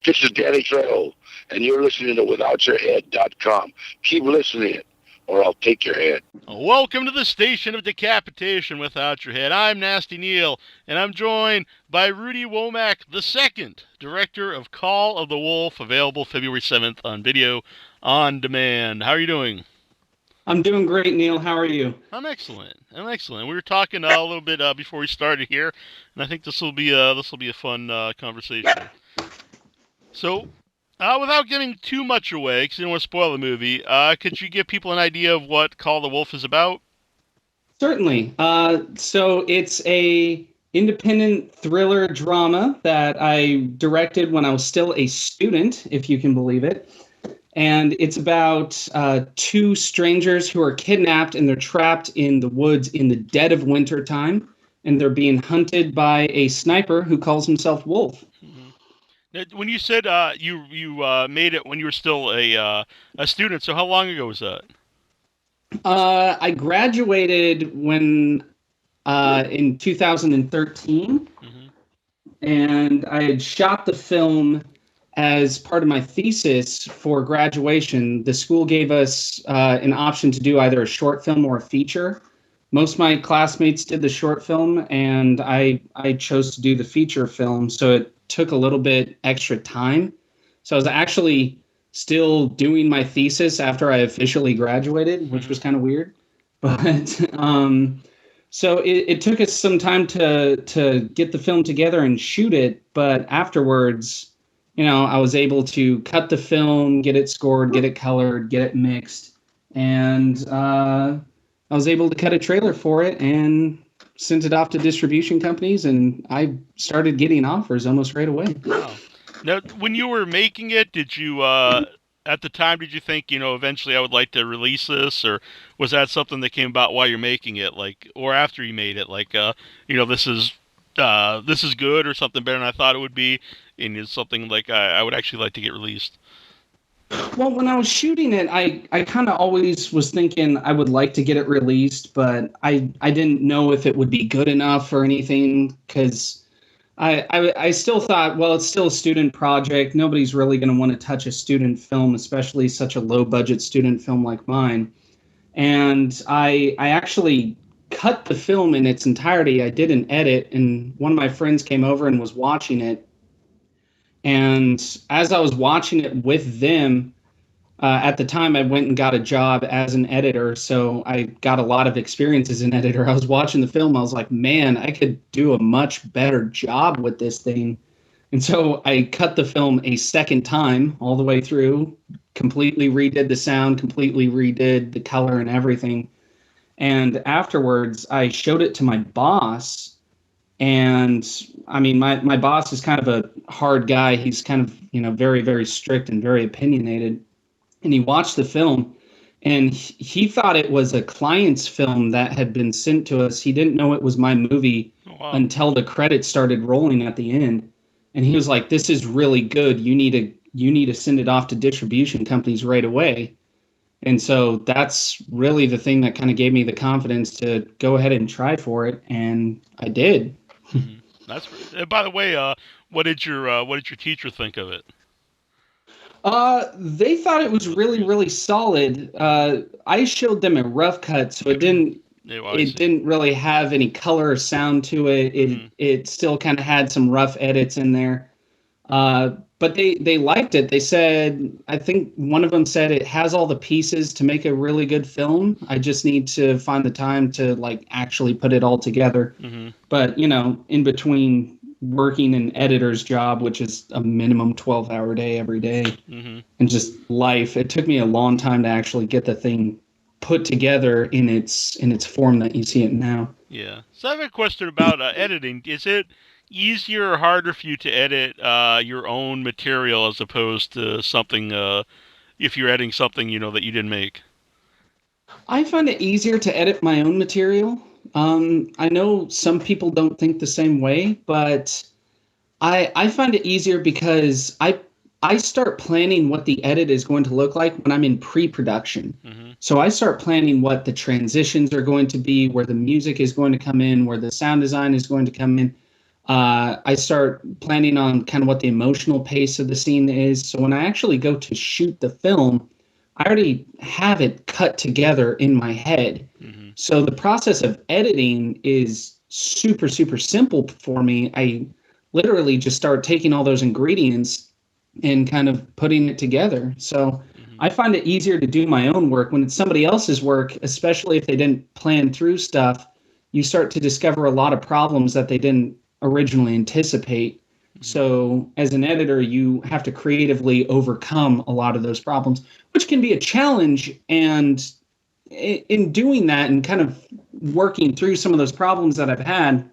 This is Danny Trejo, and you're listening to WithoutYourHead.com. Keep listening, or I'll take your head. Welcome to the station of decapitation without your head. I'm Nasty Neil, and I'm joined by Rudi Womack II, director of Call of the Wolf, available February 7th on video on demand. How are you doing? I'm doing great, Neil. How are you? I'm excellent. We were talking a little bit before we started here, and I think this will be a fun conversation. So, without giving too much away, because you don't want to spoil the movie, could you give people an idea of what Call of the Wolf is about? Certainly. So it's a independent thriller drama that I directed when I was still a student, if you can believe it. And it's about two strangers who are kidnapped and they're trapped in the woods in the dead of winter time. And they're being hunted by a sniper who calls himself Wolf. Mm-hmm. Now, when you said you made it when you were still a student, so how long ago was that? I graduated when in 2013, and I had shot the film as part of my thesis for graduation. The school gave us an option to do either a short film or a feature. Most of my classmates did the short film, and I chose to do the feature film, so it took a little bit extra time. So I was actually still doing my thesis after I officially graduated, which was kind of weird. But so it took us some time to get the film together and shoot it. But afterwards, I was able to cut the film, get it scored, get it colored, get it mixed. And I was able to cut a trailer for it and sent it off to distribution companies. And I started getting offers almost right away. Wow. Now, when you were making it, did you, at the time, did you think, eventually I would like to release this, or was that something that came about while you're making it, or after you made it, this is good or something better than I thought it would be, and it's something like I would actually like to get released? Well, when I was shooting it, I kind of always was thinking I would like to get it released, but I didn't know if it would be good enough or anything, because I still thought, well, it's still a student project. Nobody's really going to want to touch a student film, especially such a low-budget student film like mine. And I actually cut the film in its entirety. I did an edit, and one of my friends came over and was watching it. And as I was watching it with them, at the time, I went and got a job as an editor, so I got a lot of experience as an editor. I was watching the film. I was like, man, I could do a much better job with this thing. And so I cut the film a second time all the way through, completely redid the sound, completely redid the color and everything. And afterwards, I showed it to my boss. And I mean, my boss is kind of a hard guy. He's kind of, very, very strict and very opinionated. And he watched the film, and he thought it was a client's film that had been sent to us. He didn't know it was my movie until the credits started rolling at the end. And he was like, "This is really good. You need to send it off to distribution companies right away." And so that's really the thing that kind of gave me the confidence to go ahead and try for it, and I did. That's. By the way, what did your teacher think of it? They thought it was really, really solid. I showed them a rough cut, so it didn't really have any color or sound to it. It still kind of had some rough edits in there. But they liked it. They said, I think one of them said it has all the pieces to make a really good film. I just need to find the time to actually put it all together. But, in between working an editor's job, which is a minimum 12-hour day every day, and just life, it took me a long time to actually get the thing put together in its form that you see it now. Yeah. So I have a question about editing. Is it easier or harder for you to edit your own material as opposed to something, if you're editing something, that you didn't make? I find it easier to edit my own material. I know some people don't think the same way, but I find it easier because I start planning what the edit is going to look like when I'm in pre-production. So I start planning what the transitions are going to be, where the music is going to come in, where the sound design is going to come in. I start planning on kind of what the emotional pace of the scene is. So when I actually go to shoot the film, I already have it cut together in my head. Mm-hmm. So the process of editing is super, super simple for me. I literally just start taking all those ingredients and kind of putting it together. So Mm-hmm. I find it easier to do my own work when it's somebody else's work, especially if they didn't plan through stuff. You start to discover a lot of problems that they didn't originally anticipate. Mm-hmm. So as an editor, you have to creatively overcome a lot of those problems, which can be a challenge. And in doing that and kind of working through some of those problems that I've had,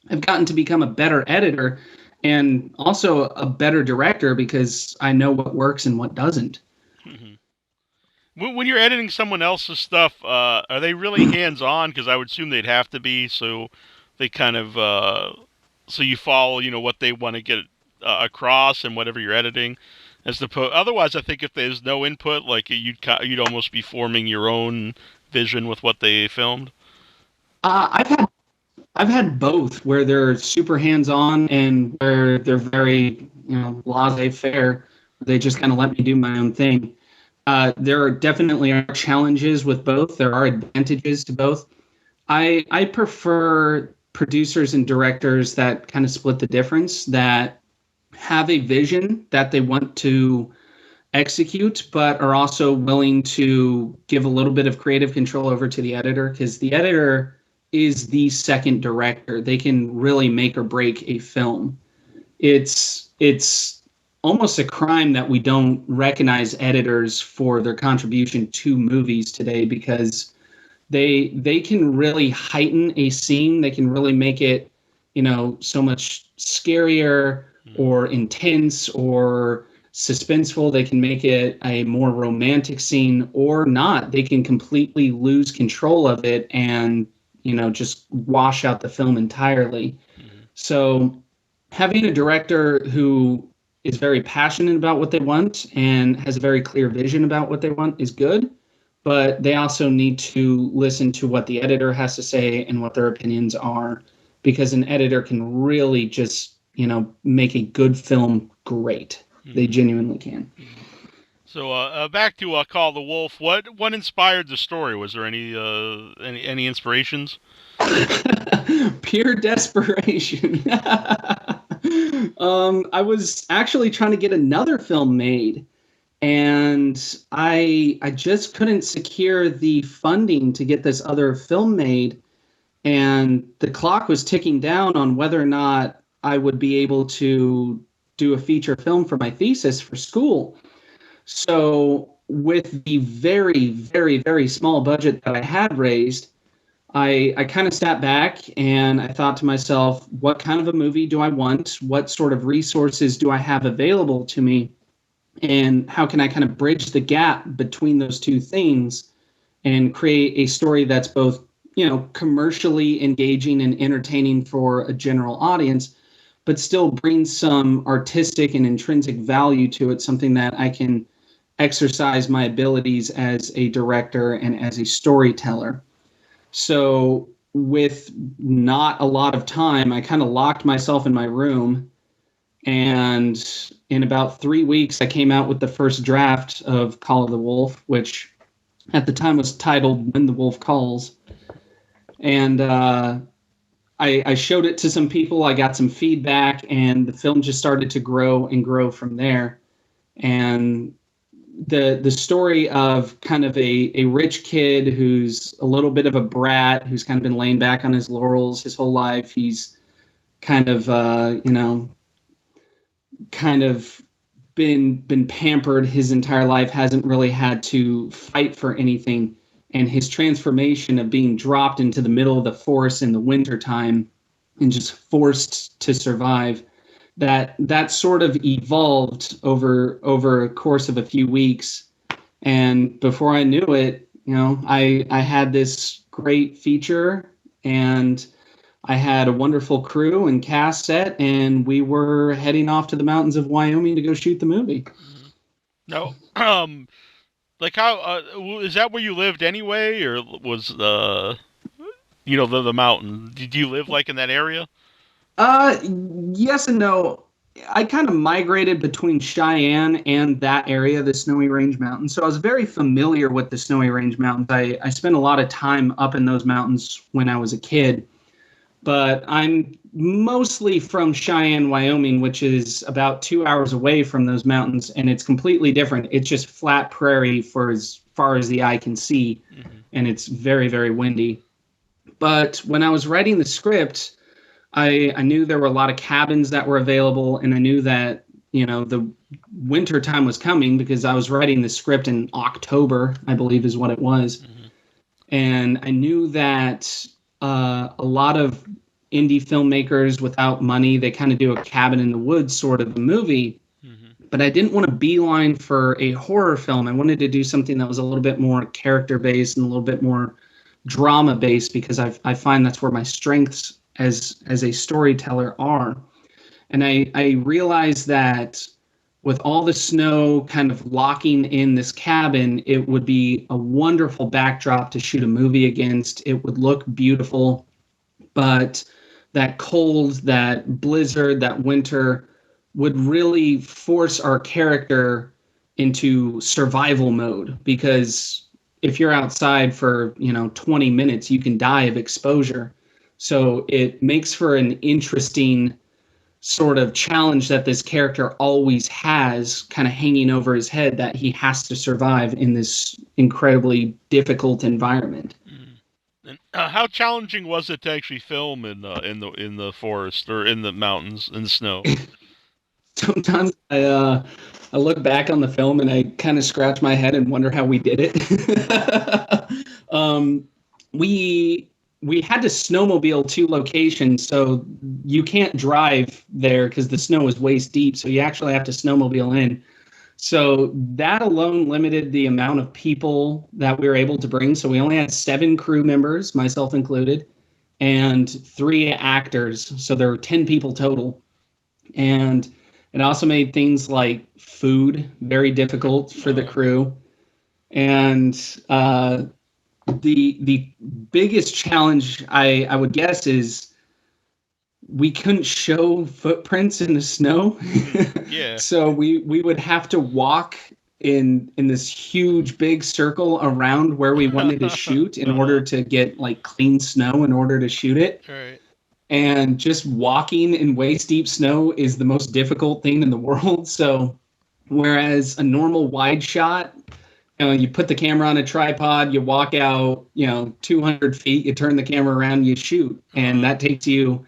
I've gotten to become a better editor and also a better director because I know what works and what doesn't. Mm-hmm. When you're editing someone else's stuff, are they really hands-on? Because I would assume they'd have to be, so they kind of so you follow, what they want to get across and whatever you're editing. Otherwise, I think if there's no input, like you'd almost be forming your own vision with what they filmed. I've had both where they're super hands-on and where they're very laissez-faire. They just kind of let me do my own thing. There are definitely are challenges with both. There are advantages to both. I prefer producers and directors that kind of split the difference, that have a vision that they want to execute, but are also willing to give a little bit of creative control over to the editor, because the editor is the second director. They can really make or break a film. It's almost a crime that we don't recognize editors for their contribution to movies today, because they can really heighten a scene. They can really make it, so much scarier Mm-hmm. or intense or suspenseful. They can make it a more romantic scene or not. They can completely lose control of it and, just wash out the film entirely. Mm-hmm. So having a director who is very passionate about what they want and has a very clear vision about what they want is good, but they also need to listen to what the editor has to say and what their opinions are, because an editor can really just, make a good film great. They Mm-hmm. genuinely can. Mm-hmm. So back to Call the Wolf. What inspired the story? Was there any inspirations? Pure desperation. I was actually trying to get another film made, and I just couldn't secure the funding to get this other film made, and the clock was ticking down on whether or not I would be able to do a feature film for my thesis for school. So with the very, very, very small budget that I had raised, I kind of sat back and I thought to myself, what kind of a movie do I want? What sort of resources do I have available to me? And how can I kind of bridge the gap between those two things and create a story that's both, commercially engaging and entertaining for a general audience, but still bring some artistic and intrinsic value to it, something that I can exercise my abilities as a director and as a storyteller. So, with not a lot of time, I kind of locked myself in my room. And in about 3 weeks, I came out with the first draft of Call of the Wolf, which at the time was titled When the Wolf Calls. And I showed it to some people. I got some feedback, and the film just started to grow and grow from there. And the story of kind of a rich kid who's a little bit of a brat, who's kind of been laying back on his laurels his whole life. He's kind of kind of been pampered his entire life, hasn't really had to fight for anything. And his transformation of being dropped into the middle of the forest in the wintertime and just forced to survive, that sort of evolved over a course of a few weeks. And before I knew it, I had this great feature, and I had a wonderful crew and cast set, and we were heading off to the mountains of Wyoming to go shoot the movie. Mm-hmm. No. Like how is that where you lived anyway, or was the mountain? Did you live like in that area? Yes and no. I kind of migrated between Cheyenne and that area, the Snowy Range Mountains. So I was very familiar with the Snowy Range Mountains. I spent a lot of time up in those mountains when I was a kid. But I'm mostly from Cheyenne, Wyoming, which is about 2 hours away from those mountains, and it's completely different. It's just flat prairie for as far as the eye can see, and it's very, very windy. But when I was writing the script, I knew there were a lot of cabins that were available, and I knew that, the winter time was coming because I was writing the script in October, I believe is what it was. And I knew that a lot of indie filmmakers without money, they kind of do a cabin in the woods sort of a movie. But I didn't want to beeline for a horror film. I wanted to do something that was a little bit more character based and a little bit more drama based, because I find that's where my strengths as a storyteller are. And I realized that with all the snow kind of locking in this cabin, it would be a wonderful backdrop to shoot a movie against. It would look beautiful, but that cold, that blizzard, that winter would really force our character into survival mode, because if you're outside for 20 minutes, you can die of exposure. So it makes for an interesting sort of challenge that this character always has kind of hanging over his head, that he has to survive in this incredibly difficult environment. And how challenging was it to actually film in the forest or in the mountains in the snow? Sometimes I look back on the film and I kind of scratch my head and wonder how we did it. We had to snowmobile to locations, so you can't drive there because the snow is waist deep. So you actually have to snowmobile in. So that alone limited the amount of people that we were able to bring. So we only had 7 crew members, myself included, and 3 actors. So there were 10 people total. And it also made things like food very difficult for the crew. And the biggest challenge, I would guess, is we couldn't show footprints in the snow. Yeah. So we would have to walk in this huge big circle around where we wanted to shoot in order to get like clean snow in order to shoot it. Right. And just walking in waist deep snow is the most difficult thing in the world. So whereas a normal wide shot, you put the camera on a tripod, you walk out, 200 feet, you turn the camera around, you shoot. And that takes you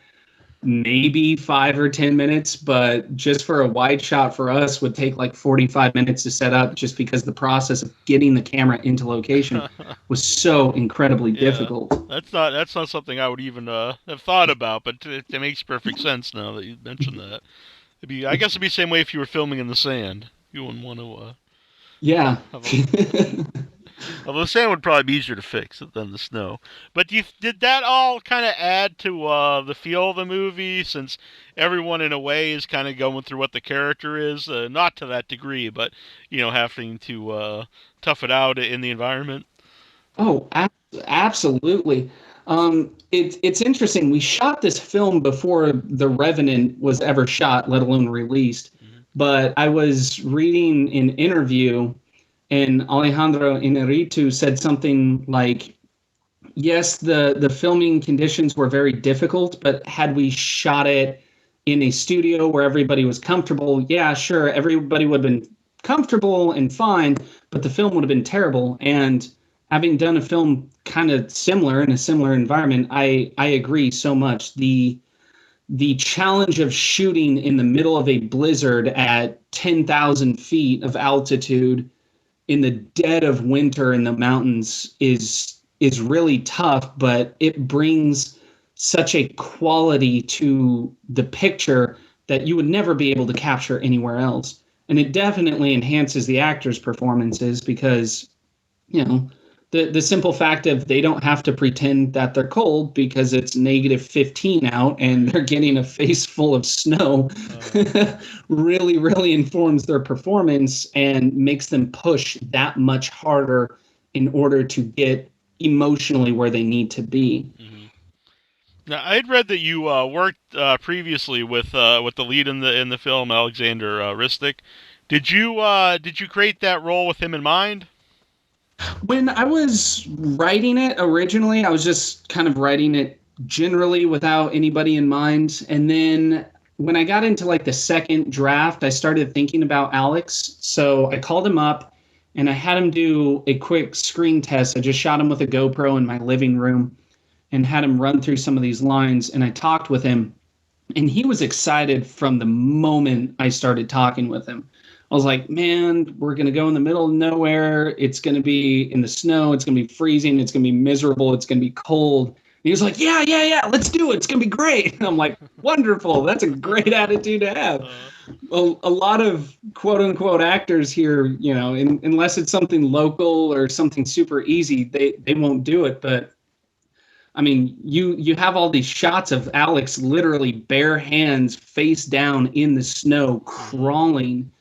maybe 5 or 10 minutes, but just for a wide shot for us would take like 45 minutes to set up, just because the process of getting the camera into location was so incredibly difficult. That's not something I would even have thought about, but it makes perfect sense now that you mentioned that. I guess it'd be the same way if you were filming in the sand. You wouldn't want to. Yeah. Although the sand would probably be easier to fix than the snow. But did that all kind of add to the feel of the movie, since everyone in a way is kind of going through what the character is? Not to that degree, but, having to tough it out in the environment? Oh, absolutely. It's interesting. We shot this film before The Revenant was ever shot, let alone released. But I was reading an interview, and Alejandro Inarritu said something like, yes, the filming conditions were very difficult, but had we shot it in a studio where everybody was comfortable, yeah, sure, everybody would have been comfortable and fine, but the film would have been terrible. And having done a film kind of similar in a similar environment, I agree so much. The challenge of shooting in the middle of a blizzard at 10,000 feet of altitude in the dead of winter in the mountains is really tough, but it brings such a quality to the picture that you would never be able to capture anywhere else. And it definitely enhances the actors' performances, because, the simple fact of they don't have to pretend that they're cold because it's negative 15 out and they're getting a face full of snow really, really informs their performance and makes them push that much harder in order to get emotionally where they need to be. Now, I'd read that you worked previously with the lead in the film, Alexander Ristic. Did you create that role with him in mind? When I was writing it originally, I was just kind of writing it generally without anybody in mind. And then when I got into like the second draft, I started thinking about Alex. So I called him up and I had him do a quick screen test. I just shot him with a GoPro in my living room and had him run through some of these lines. And I talked with him, and he was excited from the moment I started talking with him. I was like, man, we're going to go in the middle of nowhere. It's going to be in the snow. It's going to be freezing. It's going to be miserable. It's going to be cold. And he was like, yeah, let's do it. It's going to be great. And I'm like, wonderful. That's a great attitude to have. Well, a lot of quote unquote actors here, unless it's something local or something super easy, they won't do it. But I mean, you have all these shots of Alex literally bare hands, face down in the snow, crawling,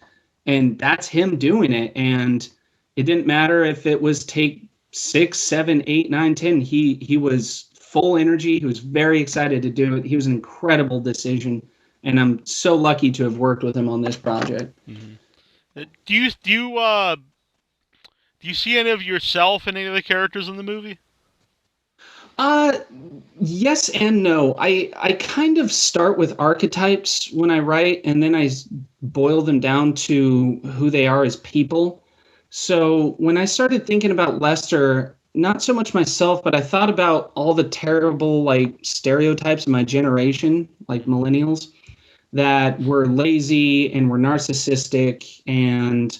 and that's him doing it. And it didn't matter if it was take 6, 7, 8, 9, 10. He was full energy. He was very excited to do it. He was an incredible decision, and I'm so lucky to have worked with him on this project. Mm-hmm. Do you see any of yourself in any of the characters in the movie? Uh, yes and no. I kind of start with archetypes when I write, and then boil them down to who they are as people. So when I started thinking about Lester, not so much myself, but I thought about all the terrible like stereotypes of my generation, like millennials, that were lazy and were narcissistic, and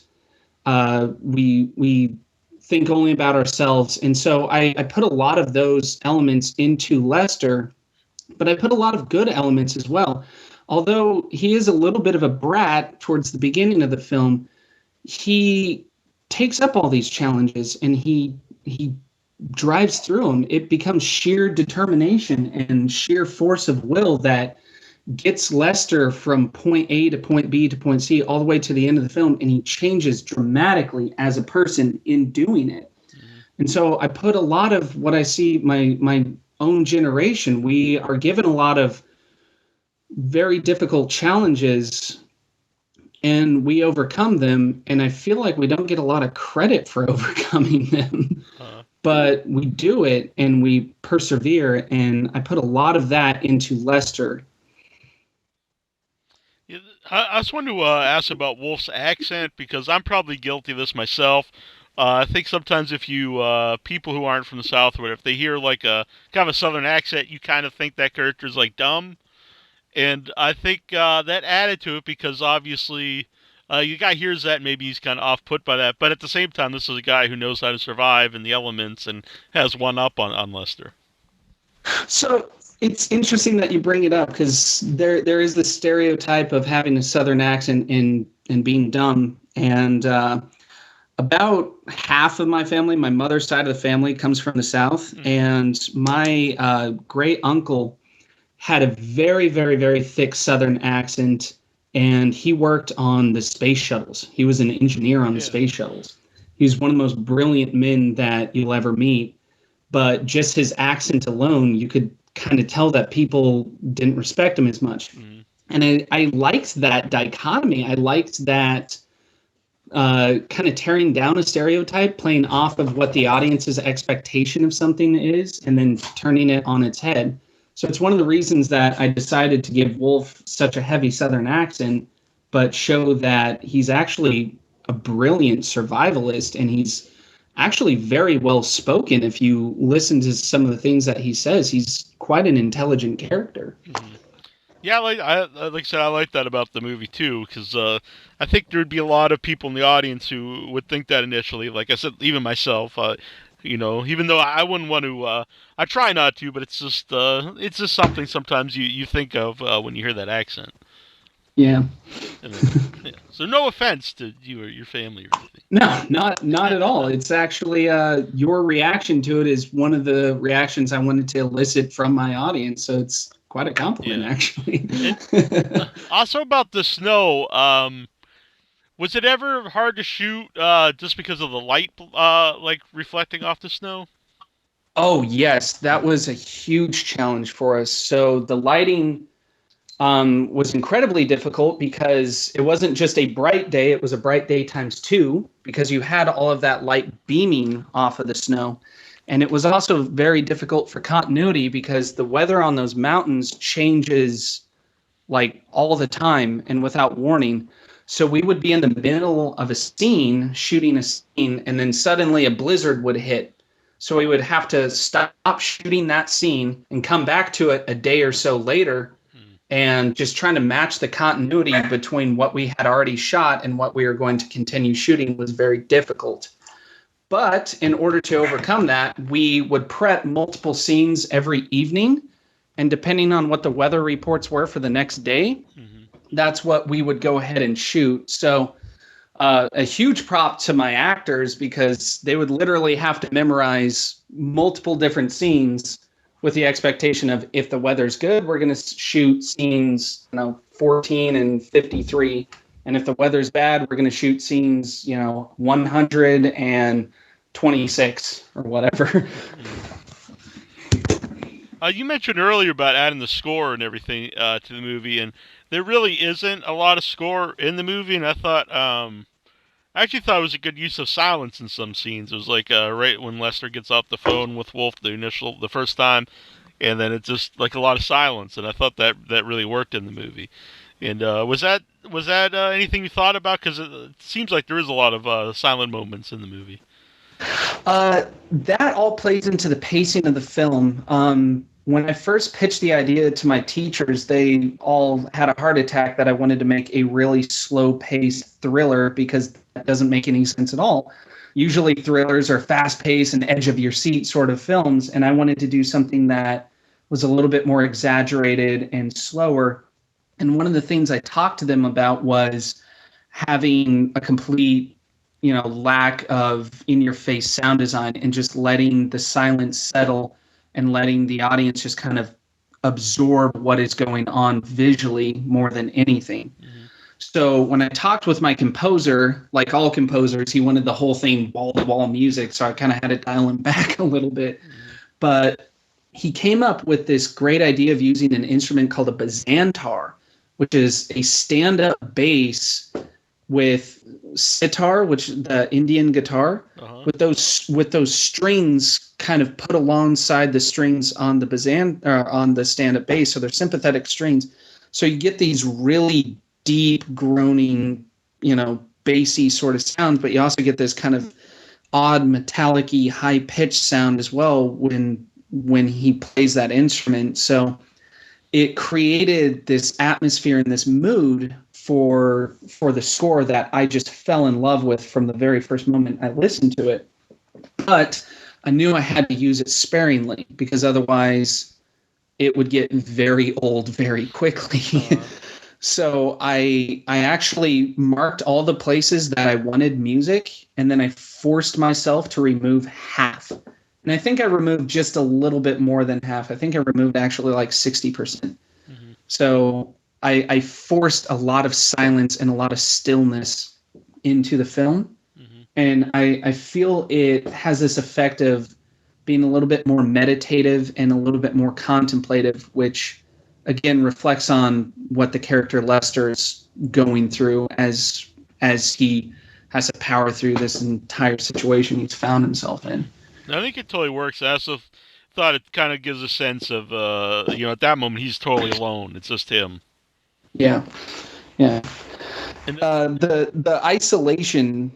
we think only about ourselves. And so I put a lot of those elements into Lester, but I put a lot of good elements as well. Although he is a little bit of a brat towards the beginning of the film, he takes up all these challenges and he drives through them. It becomes sheer determination and sheer force of will that gets Lester from point A to point B to point C all the way to the end of the film, and he changes dramatically as a person in doing it. Mm-hmm. And so I put a lot of what I see my own generation. We are given a lot of very difficult challenges and we overcome them, and I feel like we don't get a lot of credit for overcoming them. But we do it and we persevere, and I put a lot of that into Lester. I just wanted to ask about Wolf's accent, because I'm probably guilty of this myself. I think sometimes if you people who aren't from the South, or if they hear like a kind of a Southern accent, you kind of think that character's like dumb, and I think that added to it, because obviously the guy hears that and maybe he's kind of off put by that, but at the same time, this is a guy who knows how to survive in the elements and has one up on Lester. So it's interesting that you bring it up, because there is this stereotype of having a Southern accent and being dumb. And about half of my family, my mother's side of the family, comes from the South. Mm-hmm. And my great uncle had a very, very, very thick Southern accent, and he worked on the space shuttles. He was an engineer on the space shuttles. He's one of the most brilliant men that you'll ever meet. But just his accent alone, you could kind of tell that people didn't respect him as much. Mm-hmm. And I liked that dichotomy. I liked that kind of tearing down a stereotype, playing off of what the audience's expectation of something is, and then turning it on its head. So it's one of the reasons that I decided to give Wolf such a heavy Southern accent, but show that he's actually a brilliant survivalist, and he's actually very well spoken. If you listen to some of the things that he says, he's quite an intelligent character. Mm-hmm. Yeah, like I said, I like that about the movie too, because I think there'd be a lot of people in the audience who would think that initially. Like I said, even myself, even though I wouldn't want to, I try not to, but it's just something sometimes you think of when you hear that accent. Yeah. Then, so no offense to you or your family or anything. No, not at all. It's actually your reaction to it is one of the reactions I wanted to elicit from my audience. So it's quite a compliment, actually. Also about the snow, was it ever hard to shoot just because of the light like reflecting off the snow? Oh, yes, that was a huge challenge for us. So the lighting was incredibly difficult because it wasn't just a bright day, it was a bright day times two because you had all of that light beaming off of the snow. And it was also very difficult for continuity because the weather on those mountains changes like all the time and without warning. So we would be in the middle of a scene, shooting a scene, and then suddenly a blizzard would hit. So we would have to stop shooting that scene and come back to it a day or so later and just trying to match the continuity between what we had already shot and what we were going to continue shooting was very difficult. But in order to overcome that, we would prep multiple scenes every evening. And depending on what the weather reports were for the next day, that's what we would go ahead and shoot. So a huge prop to my actors because they would literally have to memorize multiple different scenes with the expectation of if the weather's good, we're going to shoot scenes, 14 and 53. And if the weather's bad, we're going to shoot scenes, 126 or whatever. You mentioned earlier about adding the score and everything to the movie, and there really isn't a lot of score in the movie. And I actually thought it was a good use of silence in some scenes. It was like right when Lester gets off the phone with Wolf the first time, and then it's just like a lot of silence. And I thought that really worked in the movie. And was that anything you thought about? Because it seems like there is a lot of silent moments in the movie. That all plays into the pacing of the film. When I first pitched the idea to my teachers, they all had a heart attack that I wanted to make a really slow-paced thriller because that doesn't make any sense at all. Usually thrillers are fast-paced and edge-of-your-seat sort of films, and I wanted to do something that was a little bit more exaggerated and slower. And one of the things I talked to them about was having a complete lack of in-your-face sound design and just letting the silence settle and letting the audience just kind of absorb what is going on visually more than anything. So when I talked with my composer, like all composers, he wanted the whole thing wall-to-wall music, so I kind of had to dial him back a little bit. But he came up with this great idea of using an instrument called a bazantar, which is a stand-up bass with sitar, which is the Indian guitar, with those strings kind of put alongside the strings on the on the stand-up bass, so they're sympathetic strings. So you get these really deep, groaning, bassy sort of sounds, but you also get this kind of odd, metallic-y, high-pitched sound as well when he plays that instrument. So it created this atmosphere and this mood for the score that I just fell in love with from the very first moment I listened to it. But I knew I had to use it sparingly because otherwise it would get very old very quickly. So I actually marked all the places that I wanted music, and then I forced myself to remove half. And I think I removed just a little bit more than half. I think I removed actually like 60%. So I forced a lot of silence and a lot of stillness into the film. And I feel it has this effect of being a little bit more meditative and a little bit more contemplative, which again reflects on what the character Lester's going through as he has to power through this entire situation he's found himself in. I think it totally works. I also thought it kind of gives a sense of, at that moment he's totally alone. It's just him. Yeah. And The isolation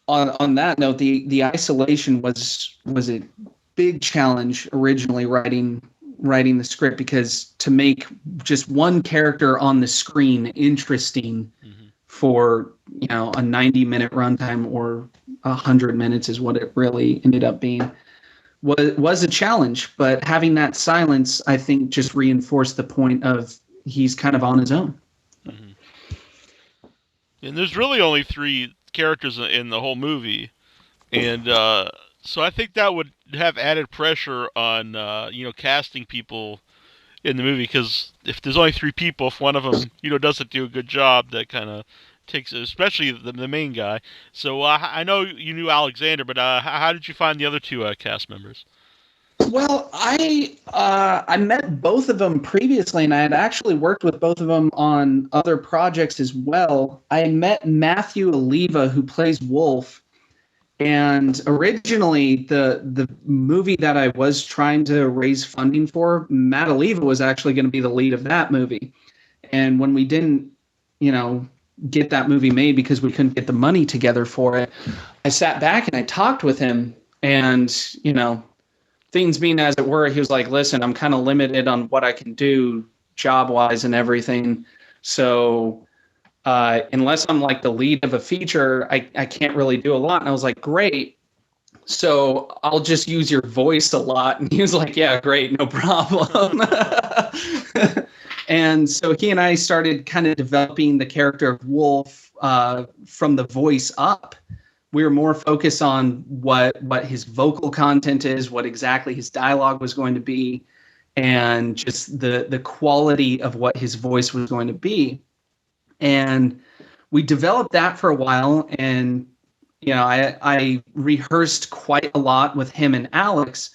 on that note, the isolation was a big challenge originally writing the script, because to make just one character on the screen interesting for a 90-minute runtime or 100 minutes is what it really ended up being was a challenge. But having that silence, I think, just reinforced the point of he's kind of on his own. And there's really only 3 characters in the whole movie, and so I think that would have added pressure on casting people in the movie, because if there's only 3 people, if one of them doesn't do a good job, that kind of takes, especially the main guy. So I know you knew Alexander, but how did you find the other 2 cast members? Well, I met both of them previously, and I had actually worked with both of them on other projects as well. I met Matthew Oliva, who plays Wolf, and originally the movie that I was trying to raise funding for, Matt Oliva was actually going to be the lead of that movie. And when we didn't, you know, get that movie made because we couldn't get the money together for it, I sat back and I talked with him, and things being as it were, he was like, listen, I'm kind of limited on what I can do job wise and everything. So unless I'm like the lead of a feature, I can't really do a lot. And I was like, great. So I'll just use your voice a lot. And he was like, yeah, great, no problem. And so he and I started kind of developing the character of Wolf from the voice up. We were more focused on what his vocal content is, what exactly his dialogue was going to be, and just the quality of what his voice was going to be. And we developed that for a while, and I rehearsed quite a lot with him and Alex.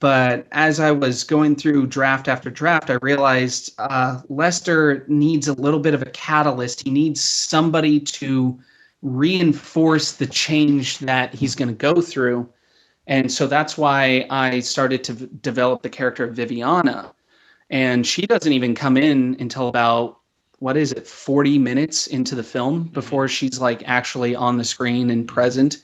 But as I was going through draft after draft, I realized Lester needs a little bit of a catalyst. He needs somebody to reinforce the change that he's going to go through. And so that's why I started to develop the character of Viviana. And she doesn't even come in until about, 40 minutes into the film before she's like actually on the screen and present.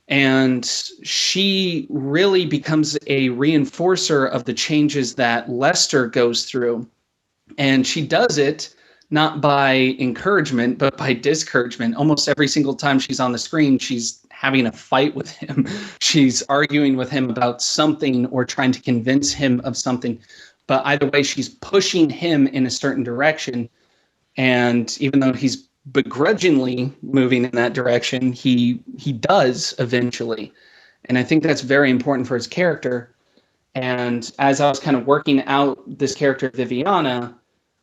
And she really becomes a reinforcer of the changes that Lester goes through. And she does it not by encouragement, but by discouragement. Almost every single time she's on the screen, she's having a fight with him. She's arguing with him about something or trying to convince him of something. But either way, she's pushing him in a certain direction. And even though he's begrudgingly moving in that direction, he does eventually. And I think that's very important for his character. And as I was kind of working out this character, Viviana,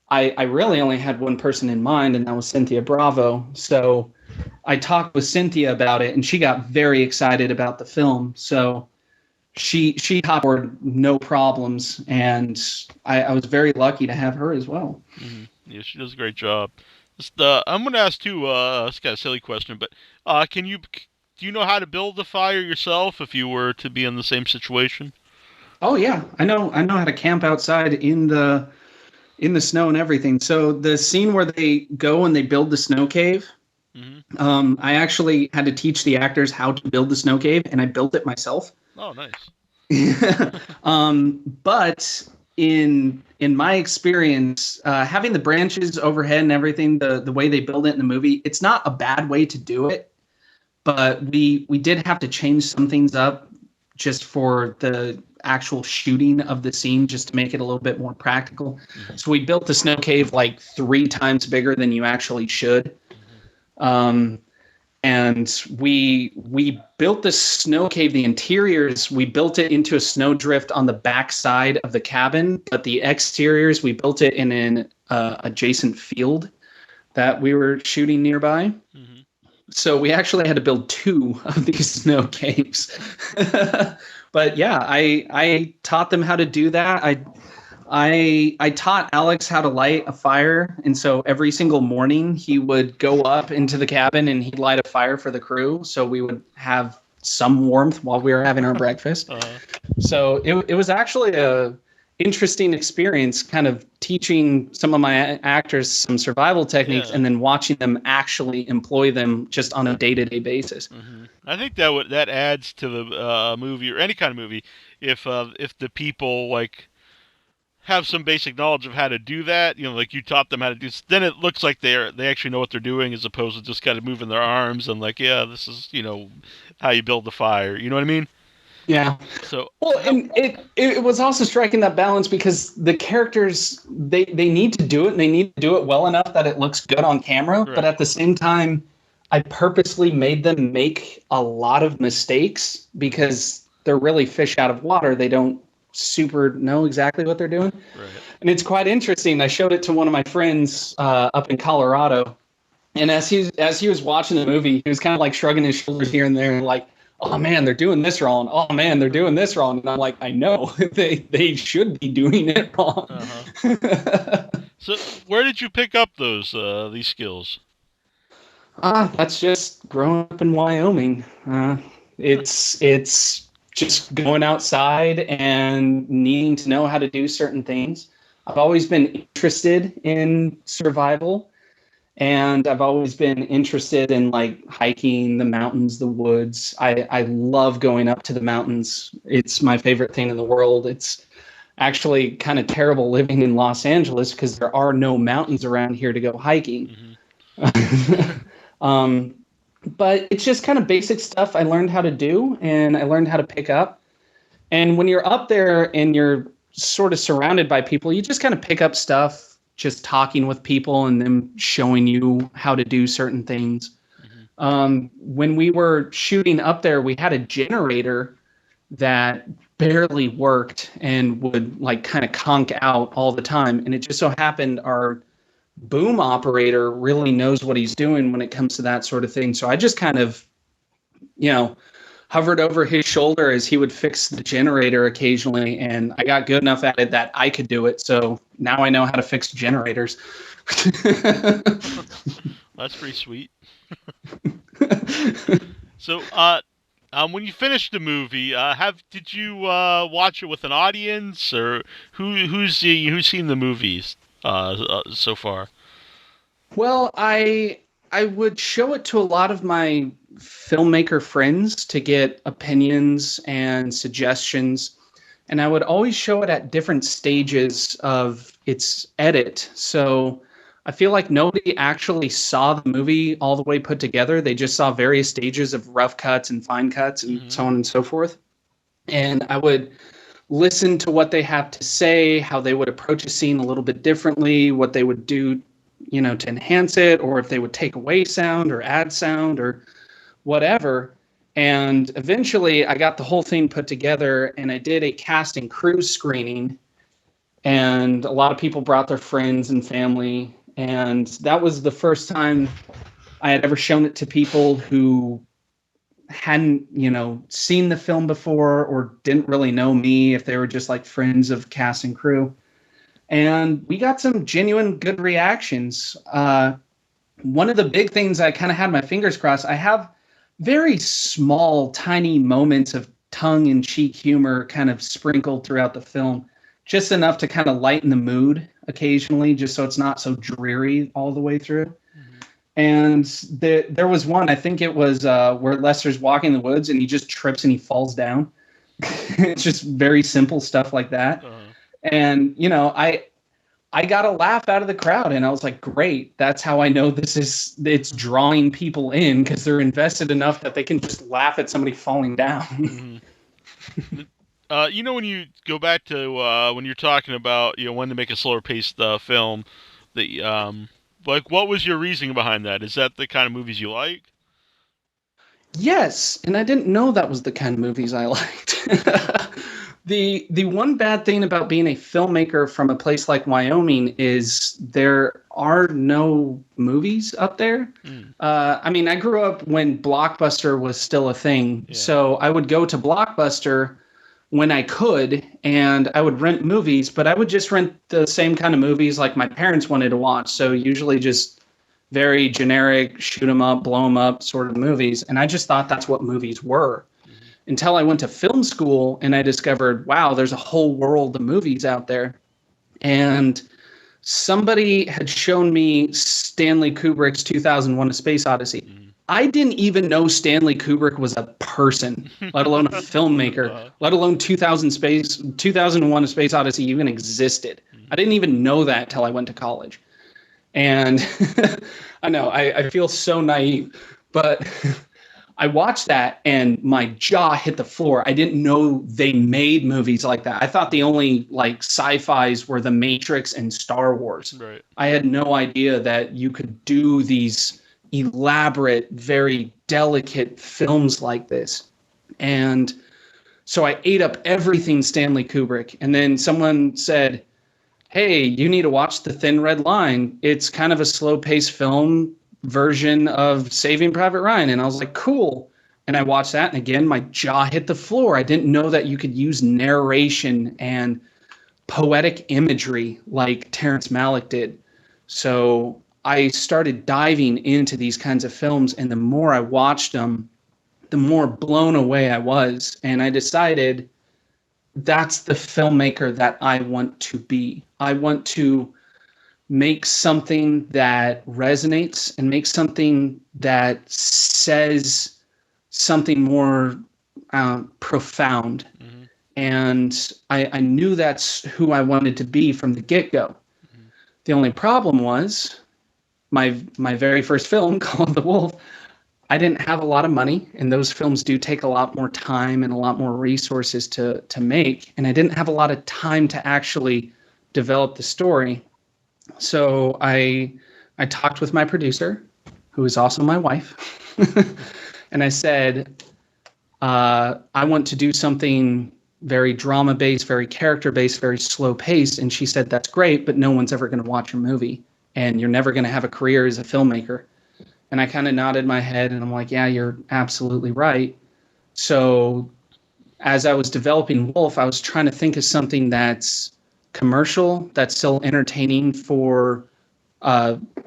I really only had one person in mind, and that was Cynthia Bravo. So I talked with Cynthia about it, and she got very excited about the film. So she hopped board no problems, and I was very lucky to have her as well. Mm-hmm. Yeah, she does a great job. I'm going to ask too. It's kind of a silly question, but do you know how to build a fire yourself if you were to be in the same situation? Oh yeah, I know how to camp outside in the snow and everything. So the scene where they go and they build the snow cave, I actually had to teach the actors how to build the snow cave, and I built it myself. Oh, nice. But in my experience, having the branches overhead and everything, the way they build it in the movie, it's not a bad way to do it. But we did have to change some things up just for the actual shooting of the scene, just to make it a little bit more practical. Mm-hmm. So we built the snow cave like 3 times bigger than you actually should. Mm-hmm. And we built the snow cave, the interiors, we built it into a snowdrift on the back side of the cabin, but the exteriors, we built it in an adjacent field that we were shooting nearby. Mm-hmm. So we actually had to build 2 of these snow caves. But yeah, I taught them how to do that. I taught Alex how to light a fire, and so every single morning he would go up into the cabin and he'd light a fire for the crew, so we would have some warmth while we were having our breakfast. So it was actually a interesting experience, kind of teaching some of my actors some survival techniques, and then watching them actually employ them just on a day-to-day basis. Mm-hmm. I think that adds to the movie, or any kind of movie, if the people like have some basic knowledge of how to do that, like you taught them how to do, then it looks like they actually know what they're doing, as opposed to just kind of moving their arms and like, yeah, this is, how you build the fire. You know what I mean? Yeah. So and it was also striking that balance, because the characters, they need to do it, and they need to do it well enough that it looks good on camera. Right. But at the same time, I purposely made them make a lot of mistakes, because they're really fish out of water. They don't super know exactly what they're doing. Right. And it's quite interesting. I showed it to one of my friends up in Colorado, and as he was watching the movie, he was kind of like shrugging his shoulders here and there, and like, oh man, they're doing this wrong. Oh man, they're doing this wrong. And I'm like, I know they should be doing it wrong. So where did you pick up these skills? That's just growing up in Wyoming. It's just going outside and needing to know how to do certain things. I've always been interested in survival, and I've always been interested in like hiking the mountains, the woods. I love going up to the mountains. It's my favorite thing in the world. It's actually kind of terrible living in Los Angeles because there are no mountains around here to go hiking. um, but it's just kind of basic stuff I learned how to do and I learned how to pick up. And when you're up there and you're sort of surrounded by people, you just kind of pick up stuff, just talking with people and them showing you how to do certain things. When we were shooting up there, we had a generator that barely worked and would like kind of conk out all the time. And it just so happened our boom operator really knows what he's doing when it comes to that sort of thing. So I just kind of, hovered over his shoulder as he would fix the generator occasionally. And I got good enough at it that I could do it. So now I know how to fix generators. That's pretty sweet. So, when you finished the movie, did you watch it with an audience, or who's seen the movies so far? Well, I would show it to a lot of my filmmaker friends to get opinions and suggestions, and I would always show it at different stages of its edit. So I feel like nobody actually saw the movie all the way put together. They just saw various stages of rough cuts and fine cuts and so on and so forth. And I would listen to what they have to say, how they would approach a scene a little bit differently, what they would do, to enhance it, or if they would take away sound or add sound or whatever. And eventually I got the whole thing put together and I did a cast and crew screening, and a lot of people brought their friends and family. And that was the first time I had ever shown it to people who hadn't, seen the film before or didn't really know me, if they were just like friends of cast and crew. And we got some genuine good reactions. One of the big things I kind of had my fingers crossed, I have very small, tiny moments of tongue-in-cheek humor kind of sprinkled throughout the film, just enough to kind of lighten the mood occasionally, just so it's not so dreary all the way through. And there was one, I think it was where Lester's walking in the woods and he just trips and he falls down. It's just very simple stuff like that. And, I got a laugh out of the crowd, and I was like, great, that's how I know it's drawing people in, because they're invested enough that they can just laugh at somebody falling down. When you go back to when you're talking about, when to make a slower paced film, what was your reasoning behind that? Is that the kind of movies you like? Yes, and I didn't know that was the kind of movies I liked. The one bad thing about being a filmmaker from a place like Wyoming is there are no movies up there. I grew up when Blockbuster was still a thing. Yeah. So I would go to Blockbuster when I could, and I would rent movies, but I would just rent the same kind of movies like my parents wanted to watch. So usually just very generic, shoot 'em up, blow 'em up sort of movies. And I just thought that's what movies were. Until I went to film school and I discovered, wow, there's a whole world of movies out there. And somebody had shown me Stanley Kubrick's 2001: A Space Odyssey. I didn't even know Stanley Kubrick was a person, let alone a filmmaker, let alone 2001: A Space Odyssey even existed. I didn't even know that till I went to college. And I know, I feel so naive, but I watched that and my jaw hit the floor. I didn't know they made movies like that. I thought the only like sci-fis were The Matrix and Star Wars. Right. I had no idea that you could do these elaborate, very delicate films like this. And so I ate up everything Stanley Kubrick. And then someone said, hey, you need to watch The Thin Red Line. It's kind of a slow-paced film version of Saving Private Ryan. And I was like, cool. And I watched that, and again, my jaw hit the floor. I didn't know that you could use narration and poetic imagery like Terrence Malick did. So I started diving into these kinds of films, and the more I watched them, the more blown away I was. And I decided that's the filmmaker that I want to be. I want to make something that resonates and make something that says something more profound. Mm-hmm. And I knew that's who I wanted to be from the get-go. Mm-hmm. The only problem was my very first film called The Wolf, I didn't have a lot of money, and those films do take a lot more time and a lot more resources to make. And I didn't have a lot of time to actually develop the story. So I talked with my producer, who is also my wife, and I said, I want to do something very drama-based, very character-based, very slow-paced. And she said, that's great, but no one's ever going to watch your movie, and you're never going to have a career as a filmmaker. And I kind of nodded my head, and I'm like, yeah, you're absolutely right. So as I was developing Wolf, I was trying to think of something that's commercial, that's still entertaining for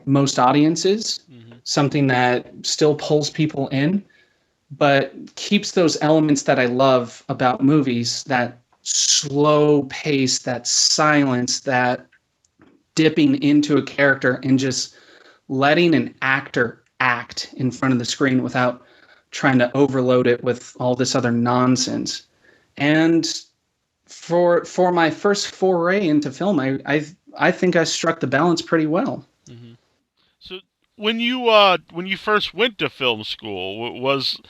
most audiences, something that still pulls people in, but keeps those elements that I love about movies, that slow pace, that silence, that dipping into a character and just letting an actor act in front of the screen without trying to overload it with all this other nonsense. And for my first foray into film, I think I struck the balance pretty well. Mm-hmm. So when you first went to film school, was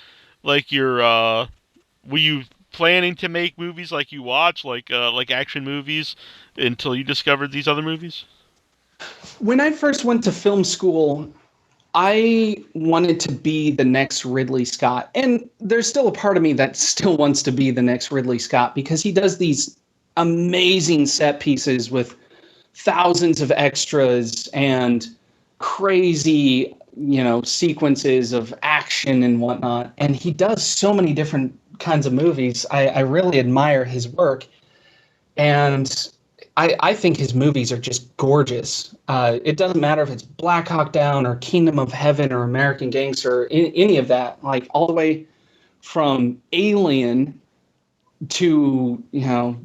like your were you planning to make movies like you watch, like action movies, until you discovered these other movies? When I first went to film school, I wanted to be the next Ridley Scott. And there's still a part of me that still wants to be the next Ridley Scott, because he does these amazing set pieces with thousands of extras and crazy, sequences of action and whatnot. And he does so many different kinds of movies. I really admire his work. And I think his movies are just gorgeous. It doesn't matter if it's Black Hawk Down or Kingdom of Heaven or American Gangster, or any of that, like all the way from Alien to,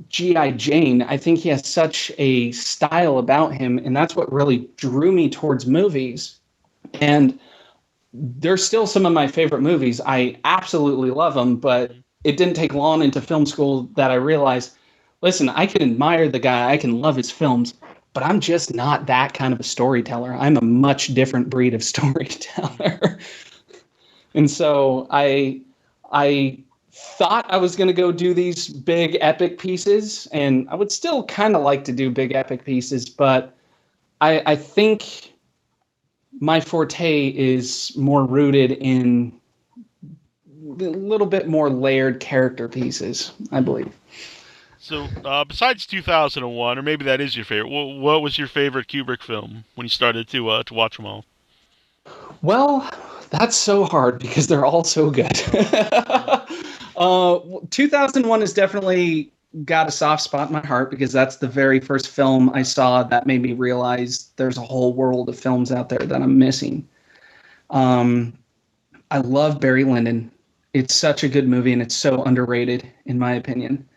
G.I. Jane. I think he has such a style about him, and that's what really drew me towards movies. And they're still some of my favorite movies. I absolutely love them, but it didn't take long into film school that I realized, listen, I can admire the guy, I can love his films, but I'm just not that kind of a storyteller. I'm a much different breed of storyteller. And so I thought I was going to go do these big epic pieces, and I would still kind of like to do big epic pieces, but I think my forte is more rooted in a little bit more layered character pieces, I believe. So, besides 2001, or maybe that is your favorite, what was your favorite Kubrick film when you started to watch them all? Well, that's so hard because they're all so good. 2001 has definitely got a soft spot in my heart because that's the very first film I saw that made me realize there's a whole world of films out there that I'm missing. I love Barry Lyndon. It's such a good movie, and it's so underrated, in my opinion.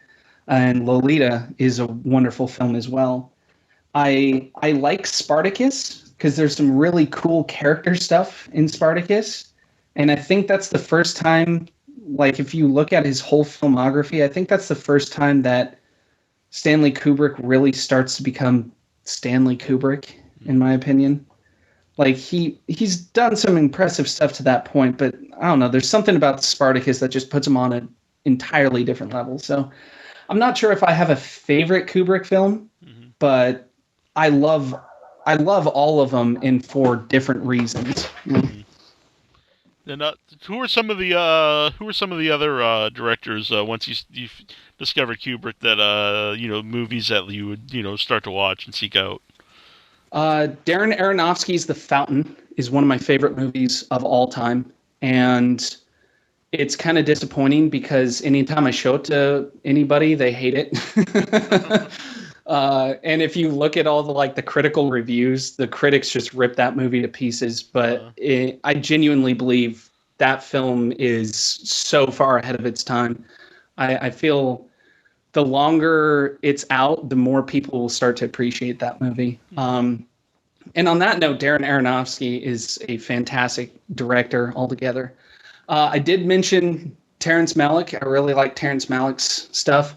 And Lolita is a wonderful film as well. I like Spartacus because there's some really cool character stuff in Spartacus. And I think that's the first time, like if you look at his whole filmography, I think that's the first time that Stanley Kubrick really starts to become Stanley Kubrick, in my opinion. Like he's done some impressive stuff to that point, but I don't know, there's something about Spartacus that just puts him on an entirely different level. So I'm not sure if I have a favorite Kubrick film, but I love all of them for different reasons. Mm-hmm. And who are some of the other directors once you discovered Kubrick that movies that you would start to watch and seek out? Darren Aronofsky's The Fountain is one of my favorite movies of all time, and it's kind of disappointing because anytime I show it to anybody, they hate it. And if you look at all the critical reviews, the critics just rip that movie to pieces. But I genuinely believe that film is so far ahead of its time. I feel the longer it's out, the more people will start to appreciate that movie. And on that note, Darren Aronofsky is a fantastic director altogether. I did mention Terrence Malick. I really like Terrence Malick's stuff.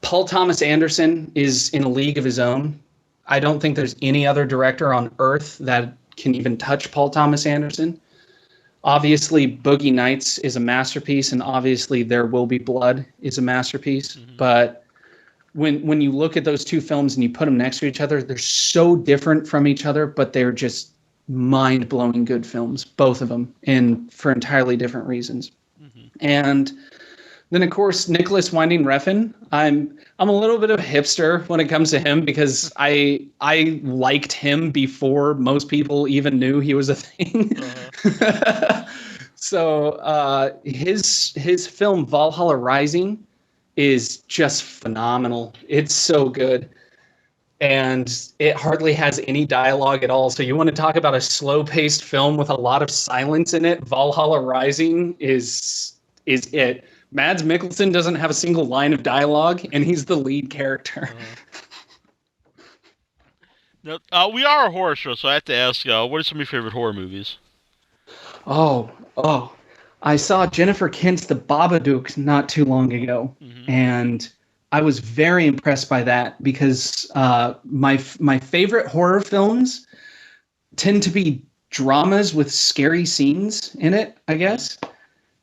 Paul Thomas Anderson is in a league of his own. I don't think there's any other director on earth that can even touch Paul Thomas Anderson. Obviously, Boogie Nights is a masterpiece, and obviously There Will Be Blood is a masterpiece. But when you look at those two films and you put them next to each other, they're so different from each other, but they're just mind-blowing good films, both of them, and for entirely different reasons. And then, of course, Nicholas Winding Refn. I'm a little bit of a hipster when it comes to him because I liked him before most people even knew he was a thing. So his film Valhalla Rising is just phenomenal. It's so good. And it hardly has any dialogue at all. So you want to talk about a slow-paced film with a lot of silence in it? Valhalla Rising is it. Mads Mikkelsen doesn't have a single line of dialogue, and he's the lead character. Now, we are a horror show, so I have to ask, what are some of your favorite horror movies? Oh. I saw Jennifer Kent's The Babadook not too long ago, and I was very impressed by that because my favorite horror films tend to be dramas with scary scenes in it, I guess.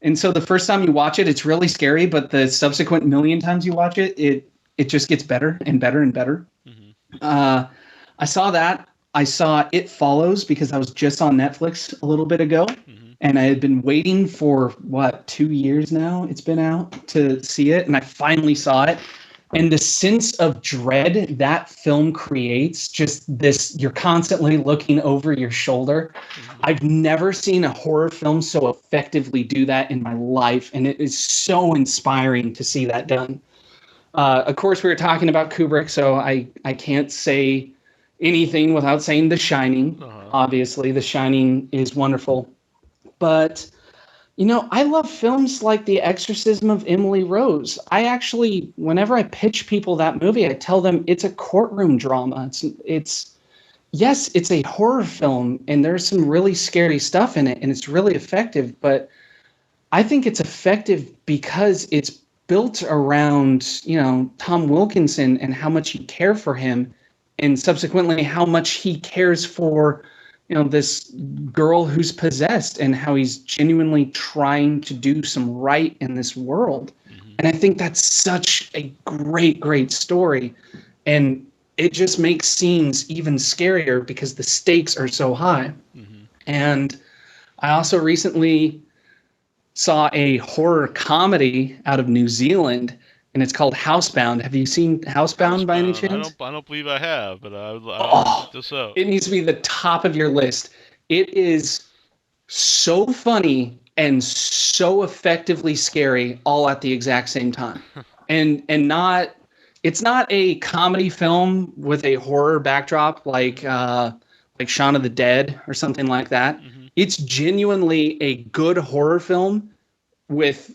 And so the first time you watch it, it's really scary, but the subsequent million times you watch it, it just gets better and better and better. I saw that. I saw It Follows because I was just on Netflix a little bit ago. And I had been waiting for, 2 years now it's been out to see it. And I finally saw it. And the sense of dread that film creates, just this, you're constantly looking over your shoulder. I've never seen a horror film so effectively do that in my life. And it is so inspiring to see that done. Of course, we were talking about Kubrick, so I can't say anything without saying The Shining. Obviously, The Shining is wonderful. But, I love films like The Exorcism of Emily Rose. I actually, whenever I pitch people that movie, I tell them it's a courtroom drama. Yes, it's a horror film, and there's some really scary stuff in it, and it's really effective. But I think it's effective because it's built around, Tom Wilkinson and how much he cared for him, and subsequently how much he cares for this girl who's possessed and how he's genuinely trying to do some right in this world. And I think that's such a great, great story. And it just makes scenes even scarier because the stakes are so high. And I also recently saw a horror comedy out of New Zealand, and it's called Housebound. Have you seen Housebound by any chance? I don't believe I have, but I would check this out. It needs to be the top of your list. It is so funny and so effectively scary all at the exact same time. and it's not a comedy film with a horror backdrop like Shaun of the Dead or something like that. It's genuinely a good horror film with